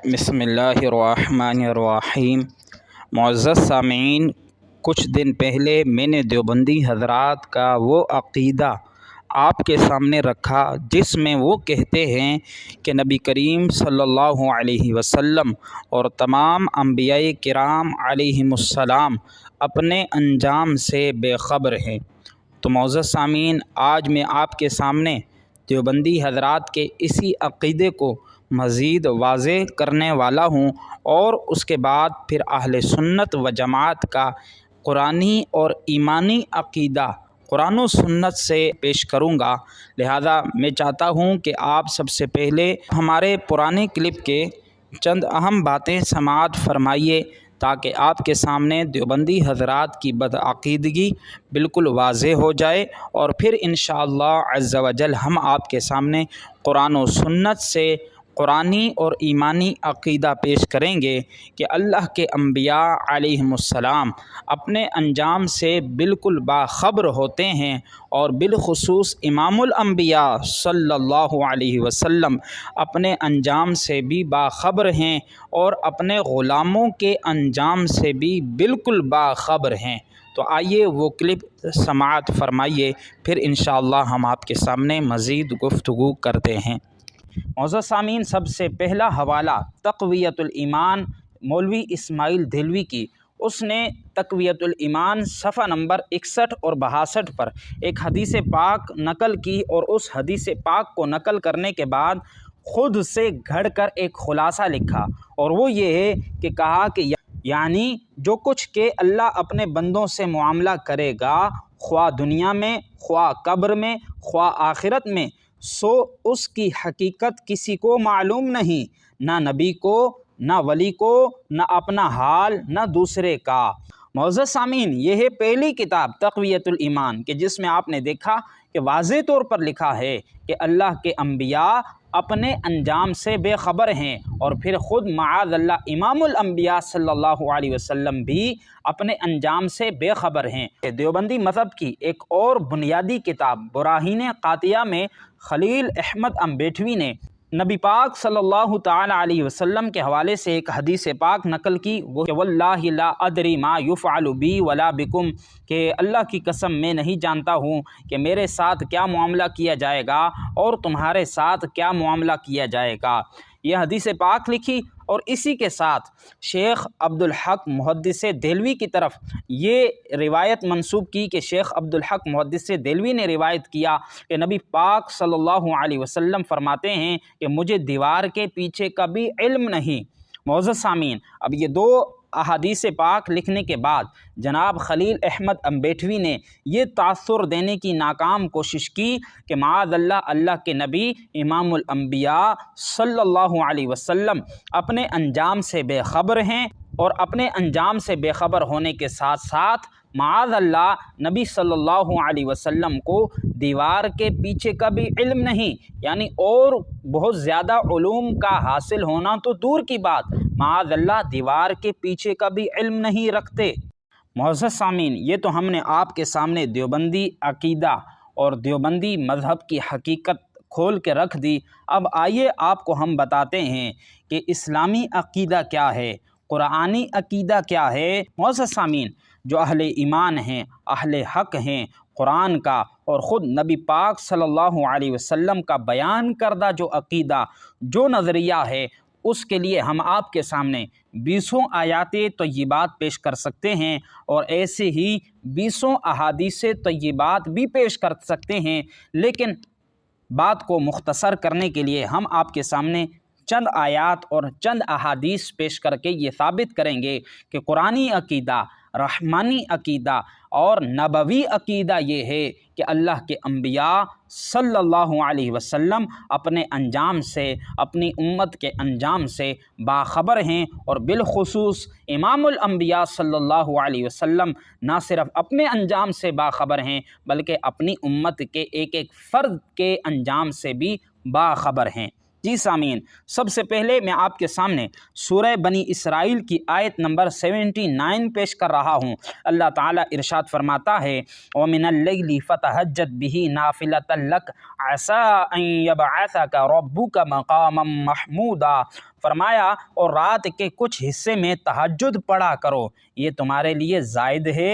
بسم اللہ الرحمن الرحیم۔ معزز سامعین، کچھ دن پہلے میں نے دیوبندی حضرات کا وہ عقیدہ آپ کے سامنے رکھا جس میں وہ کہتے ہیں کہ نبی کریم صلی اللہ علیہ وسلم اور تمام انبیاء کرام علیہم السلام اپنے انجام سے بے خبر ہیں۔ تو معزز سامعین، آج میں آپ کے سامنے دیوبندی حضرات کے اسی عقیدے کو مزید واضح کرنے والا ہوں، اور اس کے بعد پھر اہل سنت و جماعت کا قرآنی اور ایمانی عقیدہ قرآن و سنت سے پیش کروں گا۔ لہذا میں چاہتا ہوں کہ آپ سب سے پہلے ہمارے پرانے کلپ کے چند اہم باتیں سماعت فرمائیے تاکہ آپ کے سامنے دیوبندی حضرات کی بدعقیدگی بالکل واضح ہو جائے، اور پھر انشاءاللہ عز و جل ہم آپ کے سامنے قرآن و سنت سے قرآنی اور ایمانی عقیدہ پیش کریں گے کہ اللہ کے انبیاء علیہم السلام اپنے انجام سے بالکل باخبر ہوتے ہیں، اور بالخصوص امام الانبیاء صلی اللہ علیہ وسلم اپنے انجام سے بھی باخبر ہیں، اور اپنے غلاموں کے انجام سے بھی بالکل باخبر ہیں۔ تو آئیے وہ کلپ سماعت فرمائیے، پھر انشاءاللہ ہم آپ کے سامنے مزید گفتگو کرتے ہیں۔ معزز سامعین، سب سے پہلا حوالہ تقویۃ الایمان مولوی اسماعیل دہلوی کی۔ اس نے تقویۃ الایمان صفحہ نمبر 61 اور 62 پر ایک حدیث پاک نقل کی، اور اس حدیث پاک کو نقل کرنے کے بعد خود سے گھڑ کر ایک خلاصہ لکھا، اور وہ یہ ہے کہ کہا کہ یعنی جو کچھ کہ اللہ اپنے بندوں سے معاملہ کرے گا، خواہ دنیا میں، خواہ قبر میں، خواہ آخرت میں، سو اس کی حقیقت کسی کو معلوم نہیں، نہ نبی کو، نہ ولی کو، نہ اپنا حال، نہ دوسرے کا۔ معزز سامعین، یہ ہے پہلی کتاب تقویۃ الایمان کہ جس میں آپ نے دیکھا کہ واضح طور پر لکھا ہے کہ اللہ کے انبیاء اپنے انجام سے بے خبر ہیں، اور پھر خود معاذ اللہ امام الانبیاء صلی اللہ علیہ وسلم بھی اپنے انجام سے بے خبر ہیں۔ دیوبندی مذہب کی ایک اور بنیادی کتاب براہین قاطعہ میں خلیل احمد امبیٹوی نے نبی پاک صلی اللہ تعالی علیہ وسلم کے حوالے سے ایک حدیث پاک نقل کی، وہ کہ واللہ لا ادری ما یفعل بی ولا بکم، کہ اللہ کی قسم میں نہیں جانتا ہوں کہ میرے ساتھ کیا معاملہ کیا جائے گا اور تمہارے ساتھ کیا معاملہ کیا جائے گا۔ یہ حدیث پاک لکھی، اور اسی کے ساتھ شیخ عبدالحق محدث دہلوی کی طرف یہ روایت منسوب کی کہ شیخ عبدالحق محدث دہلوی نے روایت کیا کہ نبی پاک صلی اللہ علیہ وسلم فرماتے ہیں کہ مجھے دیوار کے پیچھے کا بھی علم نہیں۔ معزز سامعین، اب یہ دو احادیث پاک لکھنے کے بعد جناب خلیل احمد امبیٹوی نے یہ تاثر دینے کی ناکام کوشش کی کہ معاذ اللہ اللہ کے نبی امام الانبیاء صلی اللہ علیہ وسلم اپنے انجام سے بے خبر ہیں، اور اپنے انجام سے بے خبر ہونے کے ساتھ ساتھ معاذ اللہ نبی صلی اللہ علیہ وسلم کو دیوار کے پیچھے کا بھی علم نہیں، یعنی اور بہت زیادہ علوم کا حاصل ہونا تو دور کی بات، معاذ اللہ دیوار کے پیچھے کا بھی علم نہیں رکھتے۔ معزز سامعین، یہ تو ہم نے آپ کے سامنے دیوبندی عقیدہ اور دیوبندی مذہب کی حقیقت کھول کے رکھ دی۔ اب آئیے آپ کو ہم بتاتے ہیں کہ اسلامی عقیدہ کیا ہے، قرآنی عقیدہ کیا ہے۔ معزز سامعین، جو اہل ایمان ہیں، اہل حق ہیں، قرآن کا اور خود نبی پاک صلی اللہ علیہ وسلم کا بیان کردہ جو عقیدہ، جو نظریہ ہے، اس کے لیے ہم آپ کے سامنے 20 آیات طیبات پیش کر سکتے ہیں، اور ایسے ہی 20 احادیث طیبات بھی پیش کر سکتے ہیں، لیکن بات کو مختصر کرنے کے لیے ہم آپ کے سامنے چند آیات اور چند احادیث پیش کر کے یہ ثابت کریں گے کہ قرآنی عقیدہ، رحمانی عقیدہ اور نبوی عقیدہ یہ ہے کہ اللہ کے انبیاء صلی اللہ علیہ وسلم اپنے انجام سے، اپنی امت کے انجام سے باخبر ہیں، اور بالخصوص امام الانبیاء صلی اللہ علیہ وسلم نہ صرف اپنے انجام سے باخبر ہیں بلکہ اپنی امت کے ایک ایک فرد کے انجام سے بھی باخبر ہیں۔ جی سامعین، سب سے پہلے میں آپ کے سامنے سورہ بنی اسرائیل کی آیت نمبر 79 پیش کر رہا ہوں۔ اللہ تعالیٰ ارشاد فرماتا ہے وَمِنَ اللَّيْلِ فَتَهَجَّدْ بِهِ نَافِلَةً لَكَ عَسَىٰ أَن يَبْعَثَكَ رَبُّكَ مَقَامًا مَحْمُودًا، فرمایا اور رات کے کچھ حصے میں تہجد پڑھا کرو، یہ تمہارے لیے زائد ہے،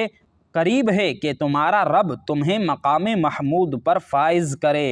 قریب ہے کہ تمہارا رب تمہیں مقام محمود پر فائز کرے۔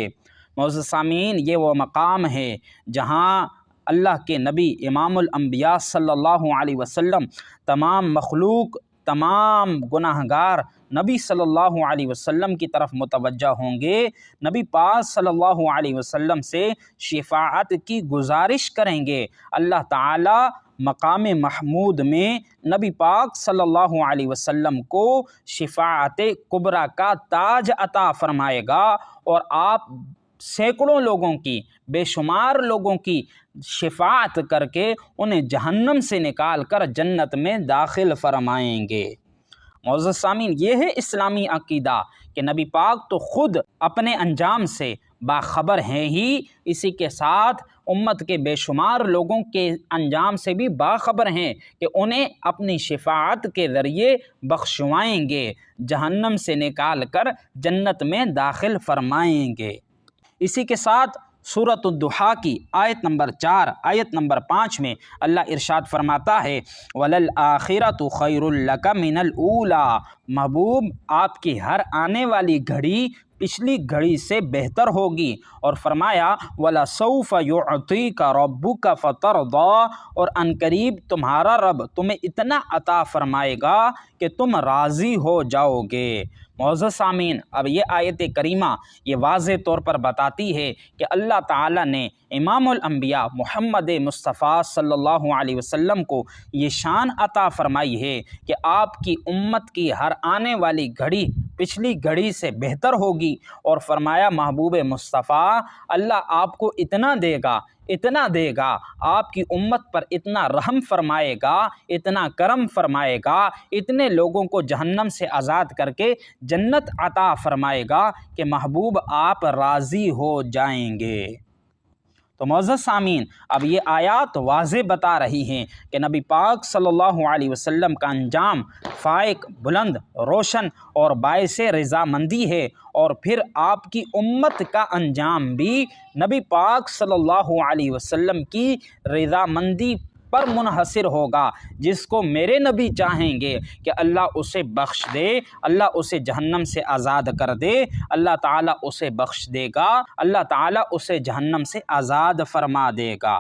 معزز سامعین، یہ وہ مقام ہے جہاں اللہ کے نبی امام الانبیاء صلی اللہ علیہ وسلم تمام مخلوق، تمام گناہ گار نبی صلی اللہ علیہ وسلم کی طرف متوجہ ہوں گے، نبی پاک صلی اللہ علیہ وسلم سے شفاعت کی گزارش کریں گے۔ اللہ تعالی مقام محمود میں نبی پاک صلی اللہ علیہ وسلم کو شفاعت کبریٰ کا تاج عطا فرمائے گا، اور آپ سینکڑوں لوگوں کی، بے شمار لوگوں کی شفاعت کر کے انہیں جہنم سے نکال کر جنت میں داخل فرمائیں گے۔ معزز سامعین، یہ ہے اسلامی عقیدہ کہ نبی پاک تو خود اپنے انجام سے باخبر ہیں ہی، اسی کے ساتھ امت کے بے شمار لوگوں کے انجام سے بھی باخبر ہیں کہ انہیں اپنی شفاعت کے ذریعے بخشوائیں گے، جہنم سے نکال کر جنت میں داخل فرمائیں گے۔ اسی کے ساتھ سورۃ الضحیٰ کی آیت نمبر 4 آیت نمبر 5 میں اللہ ارشاد فرماتا ہے وَلَلْآخِرَةُ خَيْرٌ لَكَ مِنَ الْأُولَىٰ، محبوب آپ کی ہر آنے والی گھڑی پچھلی گھڑی سے بہتر ہوگی، اور فرمایا وَلَسَوْفَ يُعْطِيكَ رَبُّكَ فَتَرْضَىٰ، اور عنقریب تمہارا رب تمہیں اتنا عطا فرمائے گا کہ تم راضی ہو جاؤ گے۔ معزز سامعین، اب یہ آیت کریمہ یہ واضح طور پر بتاتی ہے کہ اللہ تعالیٰ نے امام الانبیاء محمد مصطفیٰ صلی اللہ علیہ وسلم کو یہ شان عطا فرمائی ہے کہ آپ کی امت کی ہر آنے والی گھڑی پچھلی گھڑی سے بہتر ہوگی، اور فرمایا محبوب مصطفیٰ اللہ آپ کو اتنا دے گا، اتنا دے گا، آپ کی امت پر اتنا رحم فرمائے گا، اتنا کرم فرمائے گا، اتنے لوگوں کو جہنم سے آزاد کر کے جنت عطا فرمائے گا کہ محبوب آپ راضی ہو جائیں گے۔ تو معزز سامعین، اب یہ آیات واضح بتا رہی ہیں کہ نبی پاک صلی اللہ علیہ وسلم کا انجام فائق، بلند، روشن اور باعث رضامندی ہے، اور پھر آپ کی امت کا انجام بھی نبی پاک صلی اللہ علیہ وسلم کی رضامندی پر منحصر ہوگا۔ جس کو میرے نبی چاہیں گے کہ اللہ اسے بخش دے، اللہ اسے جہنم سے آزاد کر دے، اللہ تعالیٰ اسے بخش دے گا، اللہ تعالیٰ اسے جہنم سے آزاد فرما دے گا۔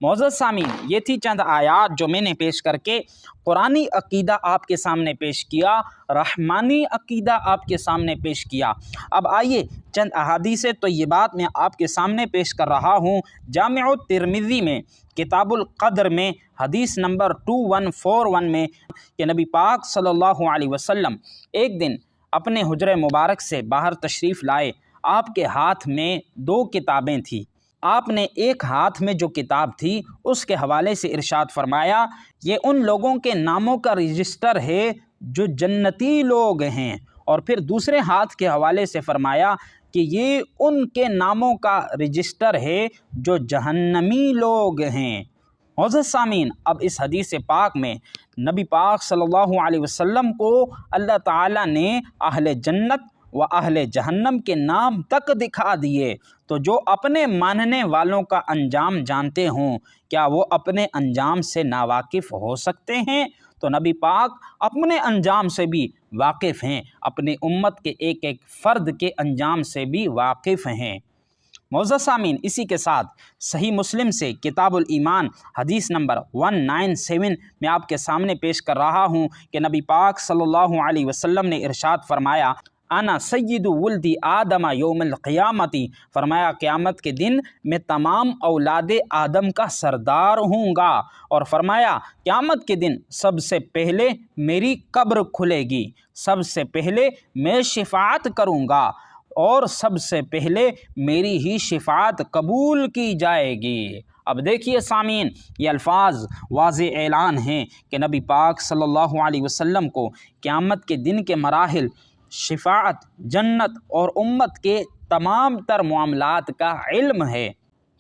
معزز سامعین، یہ تھی چند آیات جو میں نے پیش کر کے قرآنی عقیدہ آپ کے سامنے پیش کیا، رحمانی عقیدہ آپ کے سامنے پیش کیا۔ اب آئیے چند احادیث طیبات میں آپ کے سامنے پیش کر رہا ہوں۔ جامع الترمذی میں کتاب القدر میں حدیث نمبر 2141 میں کہ نبی پاک صلی اللہ علیہ وسلم ایک دن اپنے حجرہ مبارک سے باہر تشریف لائے، آپ کے ہاتھ میں 2 کتابیں تھیں۔ آپ نے ایک ہاتھ میں جو کتاب تھی اس کے حوالے سے ارشاد فرمایا یہ ان لوگوں کے ناموں کا رجسٹر ہے جو جنتی لوگ ہیں، اور پھر دوسرے ہاتھ کے حوالے سے فرمایا کہ یہ ان کے ناموں کا رجسٹر ہے جو جہنمی لوگ ہیں۔ معزز سامعین، اب اس حدیث پاک میں نبی پاک صلی اللہ علیہ وسلم کو اللہ تعالیٰ نے اہل جنت و اہل جہنم کے نام تک دکھا دیے، تو جو اپنے ماننے والوں کا انجام جانتے ہوں کیا وہ اپنے انجام سے ناواقف ہو سکتے ہیں؟ تو نبی پاک اپنے انجام سے بھی واقف ہیں، اپنی امت کے ایک ایک فرد کے انجام سے بھی واقف ہیں۔ معزز سامعین، اسی کے ساتھ صحیح مسلم سے کتاب الایمان حدیث نمبر 197 میں آپ کے سامنے پیش کر رہا ہوں کہ نبی پاک صلی اللہ علیہ وسلم نے ارشاد فرمایا انا سید ولد آدم یوم القیامتی، فرمایا قیامت کے دن میں تمام اولاد آدم کا سردار ہوں گا، اور فرمایا قیامت کے دن سب سے پہلے میری قبر کھلے گی، سب سے پہلے میں شفاعت کروں گا، اور سب سے پہلے میری ہی شفاعت قبول کی جائے گی۔ اب دیکھیے سامعین، یہ الفاظ واضح اعلان ہیں کہ نبی پاک صلی اللہ علیہ وسلم کو قیامت کے دن کے مراحل، شفاعت، جنت اور امت کے تمام تر معاملات کا علم ہے۔